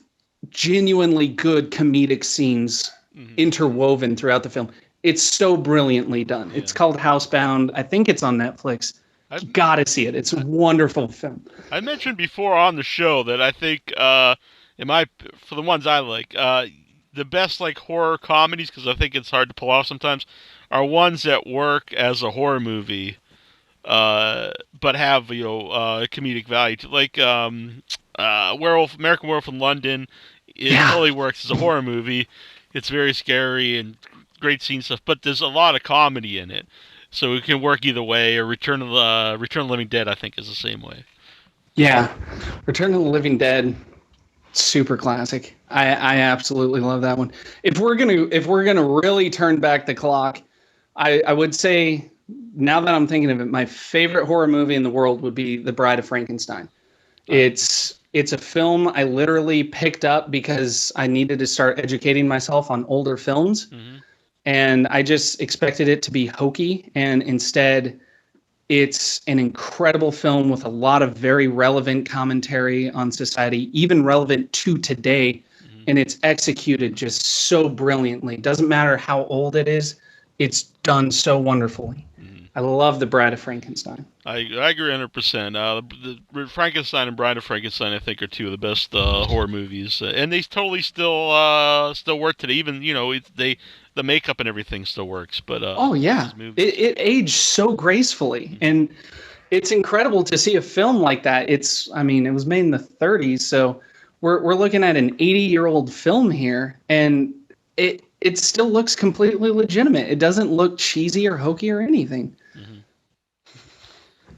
genuinely good comedic scenes interwoven throughout the film. It's so brilliantly done. Yeah. It's called Housebound. I think it's on Netflix. You gotta see it. It's a wonderful film. I mentioned before on the show that I think, for the ones I like, the best horror comedies, because I think it's hard to pull off sometimes, are ones that work as a horror movie, but have comedic value. American Werewolf in London. It totally works as a horror movie. It's very scary and great scene stuff, but there's a lot of comedy in it, so it can work either way. Or Return of the Living Dead, I think, is the same way. Yeah, Return of the Living Dead, super classic. I absolutely love that one. If we're gonna really turn back the clock, I would say, now that I'm thinking of it, my favorite horror movie in the world would be The Bride of Frankenstein. It's It's a film I literally picked up because I needed to start educating myself on older films. Mm-hmm. And I just expected it to be hokey. And instead, it's an incredible film with a lot of very relevant commentary on society, even relevant to today. Mm-hmm. And it's executed just so brilliantly. Doesn't matter how old it is, it's done so wonderfully. Mm-hmm. I love The Bride of Frankenstein. I agree 100%. The Frankenstein and Bride of Frankenstein, I think, are two of the best horror movies, and they totally still work today. Even the makeup and everything still works. But Oh yeah, these movies, it aged so gracefully, and it's incredible to see a film like that. I mean, it was made in the 30s, so we're looking at an 80-year-old film here, and it still looks completely legitimate. It doesn't look cheesy or hokey or anything. mm-hmm.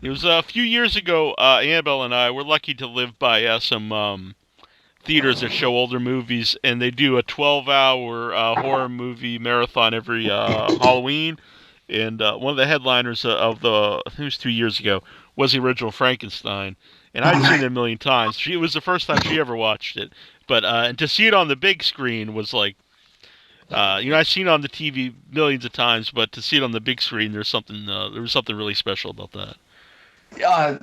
It was a few years ago. Annabelle and I were lucky to live by some theaters that show older movies, and they do a 12-hour horror movie marathon every Halloween. And one of the headliners of I think it was 2 years ago, was the original Frankenstein. And I'd seen it a million times. It was the first time she ever watched it. But and to see it on the big screen was like, I've seen it on the TV millions of times, but to see it on the big screen, there was something really special about that. Uh,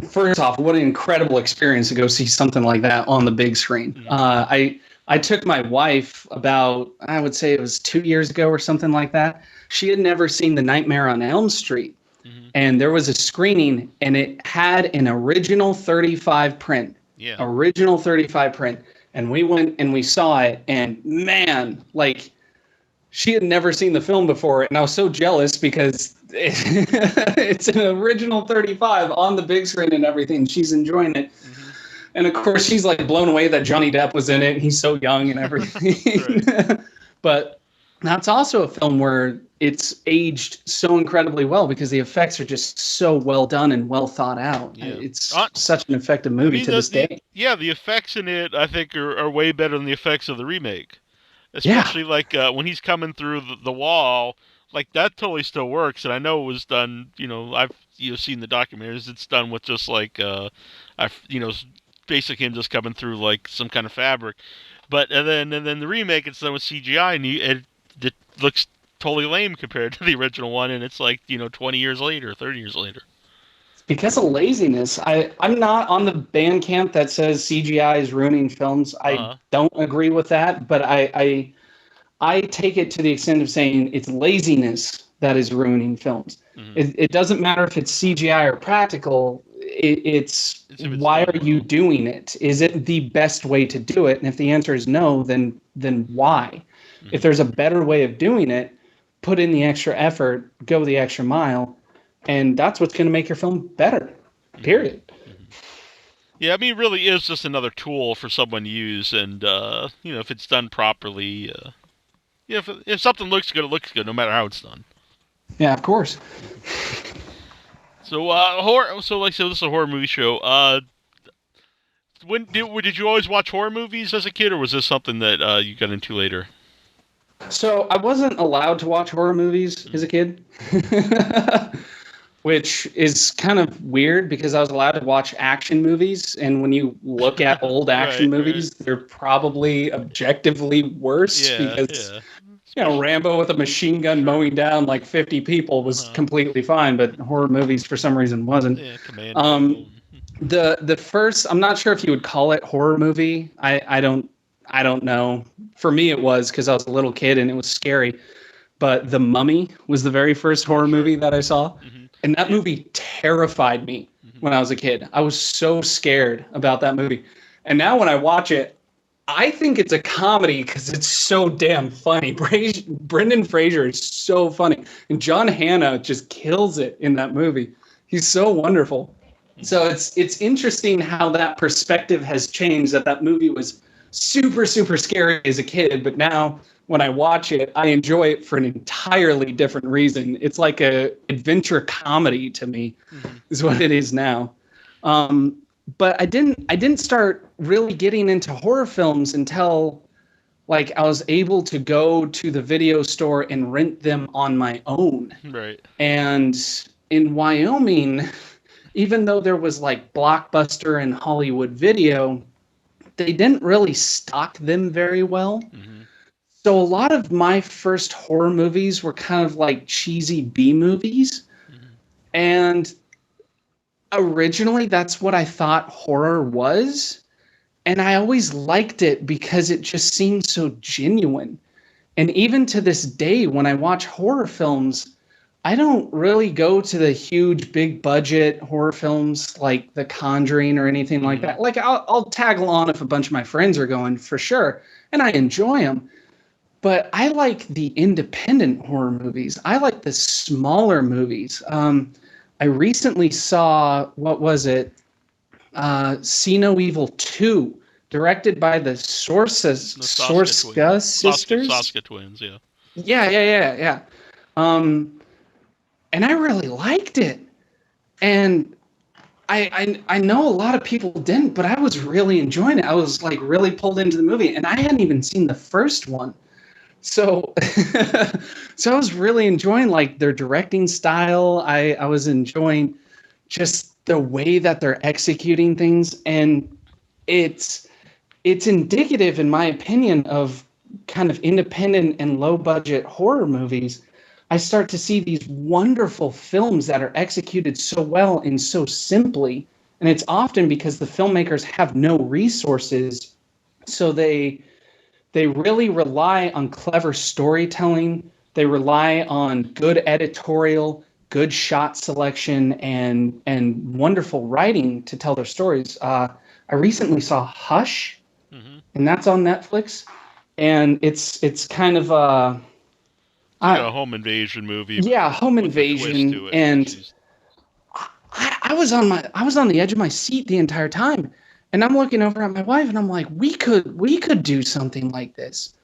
First off, what an incredible experience to go see something like that on the big screen. Mm-hmm. I took my wife about, I would say it was 2 years ago or something like that. She had never seen The Nightmare on Elm Street. Mm-hmm. And there was a screening, and it had an original 35 print. Yeah. Original 35 print. And we went and we saw it, and man, like, she had never seen the film before, and I was so jealous because it's an original 35 on the big screen and everything. She's enjoying it. Mm-hmm. And of course, she's like blown away that Johnny Depp was in it, and he's so young and everything. But that's also a film where it's aged so incredibly well because the effects are just so well done and well thought out. Yeah. It's such an effective movie to this day. The effects in it, I think, are way better than the effects of the remake. Especially like when he's coming through the wall, like that totally still works. And I know it was done. I've seen the documentaries. It's done with just like basically him just coming through like some kind of fabric. But and then the remake, it's done with CGI, and it looks totally lame compared to the original one. And it's like 20 years later, 30 years later. Because of laziness. I'm not on the band camp that says CGI is ruining films. I don't agree with that, but I take it to the extent of saying it's laziness that is ruining films. Mm-hmm. It doesn't matter if it's CGI or practical. It's why are you doing it? Is it the best way to do it? And if the answer is no, then why? Mm-hmm. If there's a better way of doing it, put in the extra effort, go the extra mile. And that's what's going to make your film better, period. Mm-hmm. Yeah, I mean, it really is just another tool for someone to use. And, if it's done properly, if something looks good, it looks good, no matter how it's done. Yeah, of course. So, horror. So, like I said, this is a horror movie show. Did you always watch horror movies as a kid, or was this something that you got into later? So, I wasn't allowed to watch horror movies as a kid. Which is kind of weird because I was allowed to watch action movies. And when you look at old action movies, they're probably objectively worse because, Rambo with a machine gun mowing down like 50 people was completely fine. But horror movies, for some reason, wasn't. Yeah, Commando. The first, I'm not sure if you would call it horror movie. I don't know. For me, it was because I was a little kid and it was scary. But The Mummy was the very first horror movie that I saw. Mm-hmm. And that movie terrified me when I was a kid. I was so scared about that movie. And now when I watch it, I think it's a comedy because it's so damn funny. Brendan Fraser is so funny. And John Hannah just kills it in that movie. He's so wonderful. So it's interesting how that perspective has changed, that movie was super, super scary as a kid. But now when I watch it, I enjoy it for an entirely different reason. It's like a adventure comedy to me, is what it is now. But I didn't start really getting into horror films until like I was able to go to the video store and rent them on my own. Right. And in Wyoming, even though there was like Blockbuster and Hollywood Video, they didn't really stock them very well. Mm-hmm. So a lot of my first horror movies were kind of like cheesy B movies. Mm-hmm. And originally that's what I thought horror was. And I always liked it because it just seemed so genuine. And even to this day, when I watch horror films, I don't really go to the huge, big budget horror films like The Conjuring or anything like that. Like, I'll tag along if a bunch of my friends are going, for sure, and I enjoy them. But I like the independent horror movies. I like the smaller movies. I recently saw, what was it? See No Evil 2, directed by the Sorska sisters. Soska twins, yeah. Yeah. And I really liked it. And I know a lot of people didn't, but I was really enjoying it. I was like really pulled into the movie, and I hadn't even seen the first one. So so I was really enjoying like their directing style. I was enjoying just the way that they're executing things, and it's indicative, in my opinion, of kind of independent and low budget horror movies. I start to see these wonderful films that are executed so well and so simply. And it's often because the filmmakers have no resources. So they really rely on clever storytelling. They rely on good editorial, good shot selection, and wonderful writing to tell their stories. I recently saw Hush, and that's on Netflix. And it's kind of a home invasion movie. Yeah, home invasion, and I was on the edge of my seat the entire time, and I'm looking over at my wife, and I'm like, we could do something like this.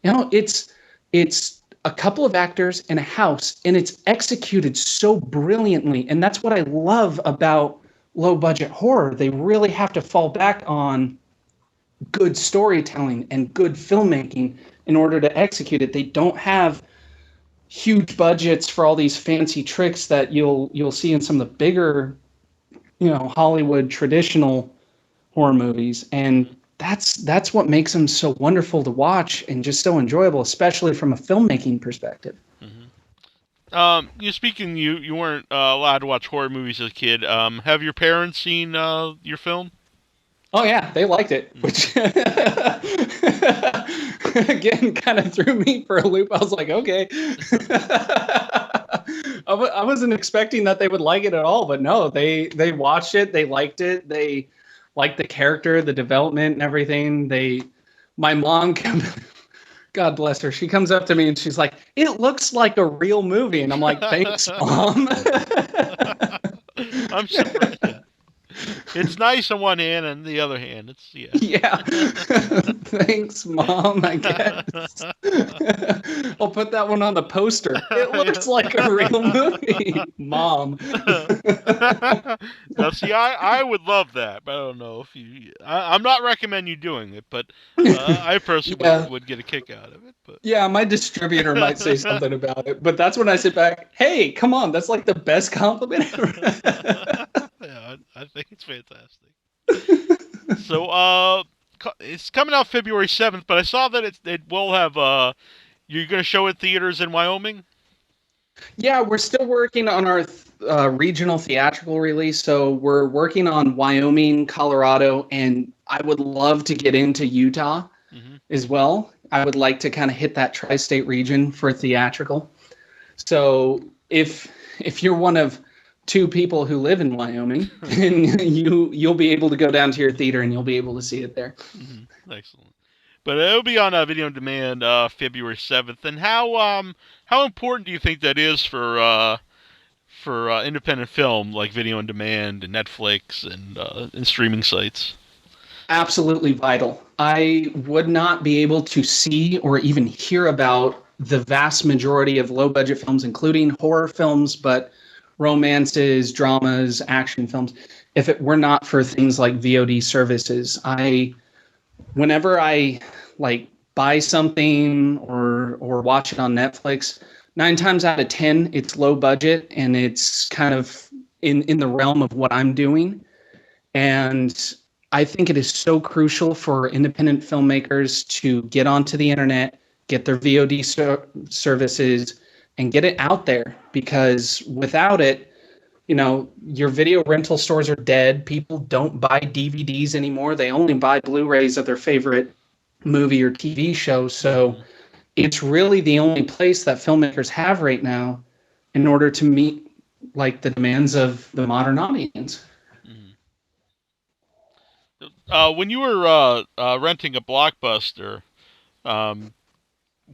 You know, it's a couple of actors in a house, and it's executed so brilliantly, and that's what I love about low budget horror. They really have to fall back on good storytelling and good filmmaking in order to execute it. They don't have huge budgets for all these fancy tricks that you'll see in some of the bigger, Hollywood traditional horror movies, and that's what makes them so wonderful to watch and just so enjoyable, especially from a filmmaking perspective. You weren't allowed to watch horror movies as a kid. Have your parents seen your film? Oh yeah, they liked it, which again kind of threw me for a loop. I was like, okay. I wasn't expecting that they would like it at all, but no, they watched it, they liked it, they liked the character, the development, and everything. My mom, God bless her, she comes up to me and she's like, "It looks like a real movie," and I'm like, "Thanks, Mom." I'm surprised. It's nice on one hand, and the other hand, it's yeah. Thanks, Mom. I guess I'll put that one on the poster. It looks like a real movie, Mom. Now, see, I would love that, but I don't know if you. I'm not recommending you doing it, but I personally would get a kick out of it. But yeah, my distributor might say something about it, but that's when I sit back. Hey, come on, that's like the best compliment ever. Yeah, I think it's fantastic. So, it's coming out February 7th, but I saw that it will have. You're going to show it theaters in Wyoming? Yeah, we're still working on our regional theatrical release. So we're working on Wyoming, Colorado, and I would love to get into Utah as well. I would like to kind of hit that tri-state region for theatrical. So if you're one of two people who live in Wyoming, then you'll be able to go down to your theater and you'll be able to see it there. Excellent. But it'll be on video on demand February 7th. And how important do you think that is for independent film like video on demand and Netflix and streaming sites? Absolutely vital. I would not be able to see or even hear about the vast majority of low budget films, including horror films, but romances, dramas, action films, if it were not for things like VOD services. Whenever I like buy something or watch it on Netflix, 9 times out of 10, it's low budget and it's kind of in the realm of what I'm doing. And I think it is so crucial for independent filmmakers to get onto the internet, get their VOD services, and get it out there, because without it, your video rental stores are dead. People don't buy DVDs anymore. They only buy Blu-rays of their favorite movie or TV show. So it's really the only place that filmmakers have right now in order to meet like the demands of the modern audience. When you were renting a Blockbuster, um,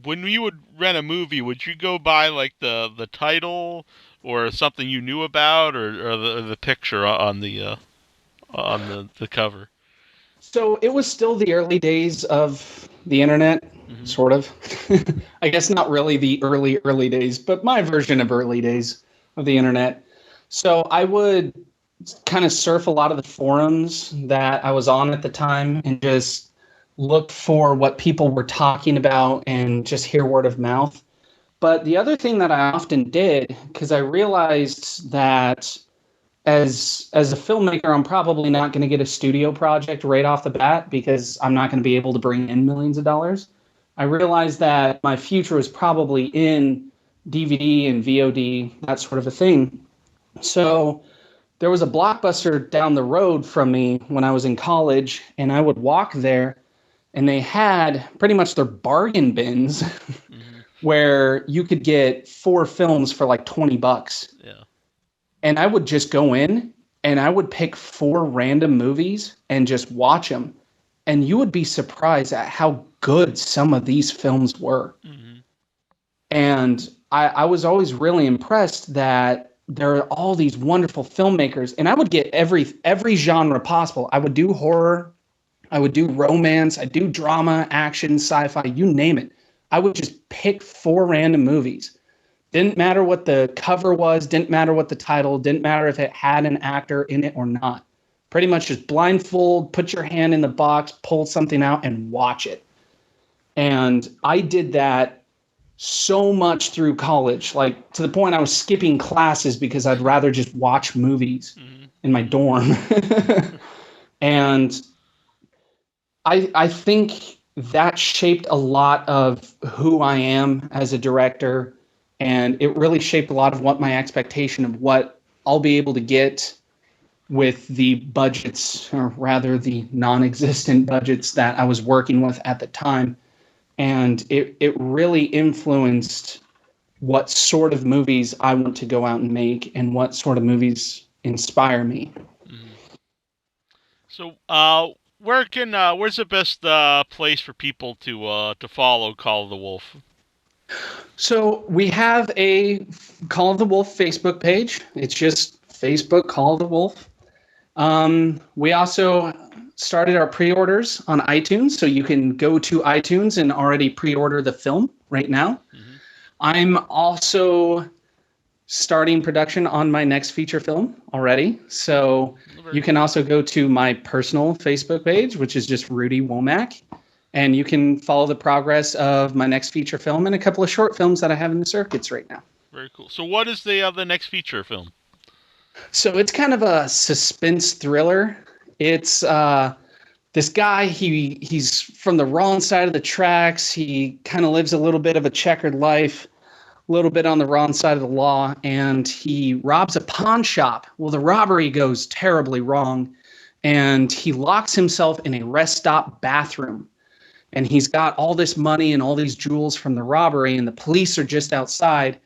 when you would rent a movie, would you go by like the title or something you knew about, or the picture on the cover? So it was still the early days of the internet, Mm-hmm. sort of. I guess not really the early days, but my version of early days of the internet. So I would kind of surf a lot of the forums that I was on at the time and just look for what people were talking about and just hear word of mouth. But the other thing that I often did, because I realized that as a filmmaker, I'm probably not going to get a studio project right off the bat because I'm not going to be able to bring in millions of dollars. I realized that my future was probably in DVD and VOD, that sort of a thing. So there was a Blockbuster down the road from me when I was in college, and I would walk there, and they had pretty much their bargain bins where you could get 4 films for like $20. Yeah. And I would just go in and I would pick 4 random movies and just watch them. And you would be surprised at how good some of these films were. Mm-hmm. And I was always really impressed that there are all these wonderful filmmakers. And I would get every genre possible. I would do horror. I would do romance. I'd do drama, action, sci-fi, you name it. I would just pick 4 random movies. Didn't matter what the cover was, didn't matter what the title, didn't matter if it had an actor in it or not. Pretty much just blindfold, put your hand in the box, pull something out, and watch it. And I did that so much through college, like to the point I was skipping classes because I'd rather just watch movies in my dorm. And I think that shaped a lot of who I am as a director. And it really shaped a lot of what my expectation of what I'll be able to get with the budgets, or rather the non-existent budgets that I was working with at the time. And it really influenced what sort of movies I want to go out and make and what sort of movies inspire me. So, where's the best place for people to follow Call of the Wolf? So we have a Call of the Wolf Facebook page. It's just Facebook Call of the Wolf. We also started our pre-orders on iTunes, so you can go to iTunes and already pre-order the film right now. I'm also starting production on my next feature film already. So you can also go to my personal Facebook page, which is just Rudi Womack, and you can follow the progress of my next feature film and a couple of short films that I have in the circuits right now. Very cool. So what is the next feature film? So it's kind of a suspense thriller. It's this guy, he's from the wrong side of the tracks. He kind of lives a little bit of a checkered life, a little bit on the wrong side of the law, and he robs a pawn shop. Well, the robbery goes terribly wrong, and he locks himself in a rest stop bathroom. And he's got all this money and all these jewels from the robbery, and the police are just outside.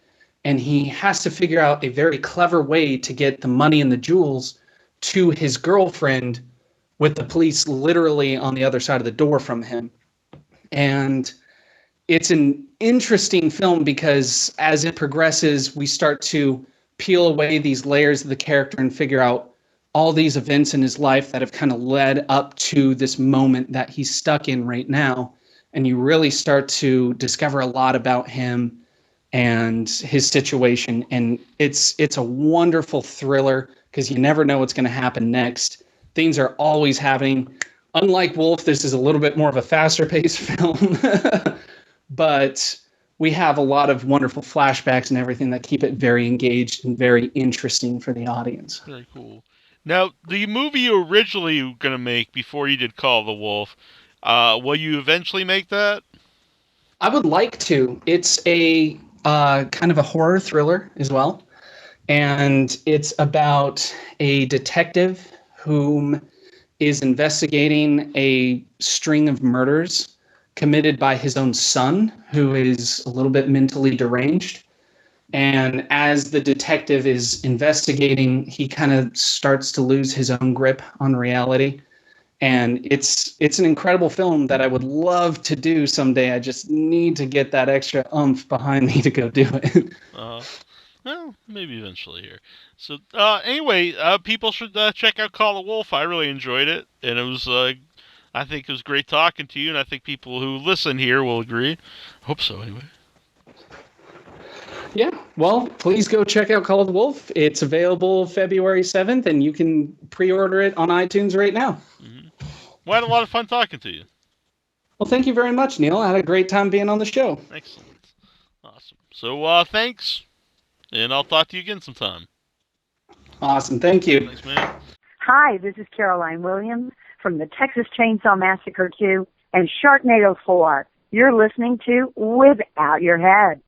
And he has to figure out a very clever way to get the money and the jewels to his girlfriend with the police literally on the other side of the door from him. And it's an interesting film because as it progresses, we start to peel away these layers of the character and figure out all these events in his life that have kind of led up to this moment that he's stuck in right now. And you really start to discover a lot about him and his situation. And it's a wonderful thriller because you never know what's going to happen next. Things are always happening. Unlike Wolf, this is a little bit more of a faster paced film. But we have a lot of wonderful flashbacks and everything that keep it very engaged and very interesting for the audience. Very cool. Now, the movie you originally were going to make before you did Call of the Wolf, will you eventually make that? I would like to. It's a kind of a horror thriller as well. And it's about a detective whom is investigating a string of murders committed by his own son, who is a little bit mentally deranged. And as the detective is investigating, he kind of starts to lose his own grip on reality. And it's an incredible film that I would love to do someday. I just need to get that extra oomph behind me to go do it. Well, maybe eventually here. So, anyway, people should check out Call of the Wolf. I really enjoyed it, and it was, I think it was great talking to you, and I think people who listen here will agree. I hope so, anyway. Yeah, well, please go check out Call of the Wolf. It's available February 7th, and you can pre-order it on iTunes right now. Mm-hmm. Well, I had a lot of fun talking to you. Well, thank you very much, Neil. I had a great time being on the show. Excellent. Awesome. So, thanks, and I'll talk to you again sometime. Awesome. Thank you. Thanks, man. Hi, this is Caroline Williams from the Texas Chainsaw Massacre 2 and Sharknado 4. You're listening to Without Your Head.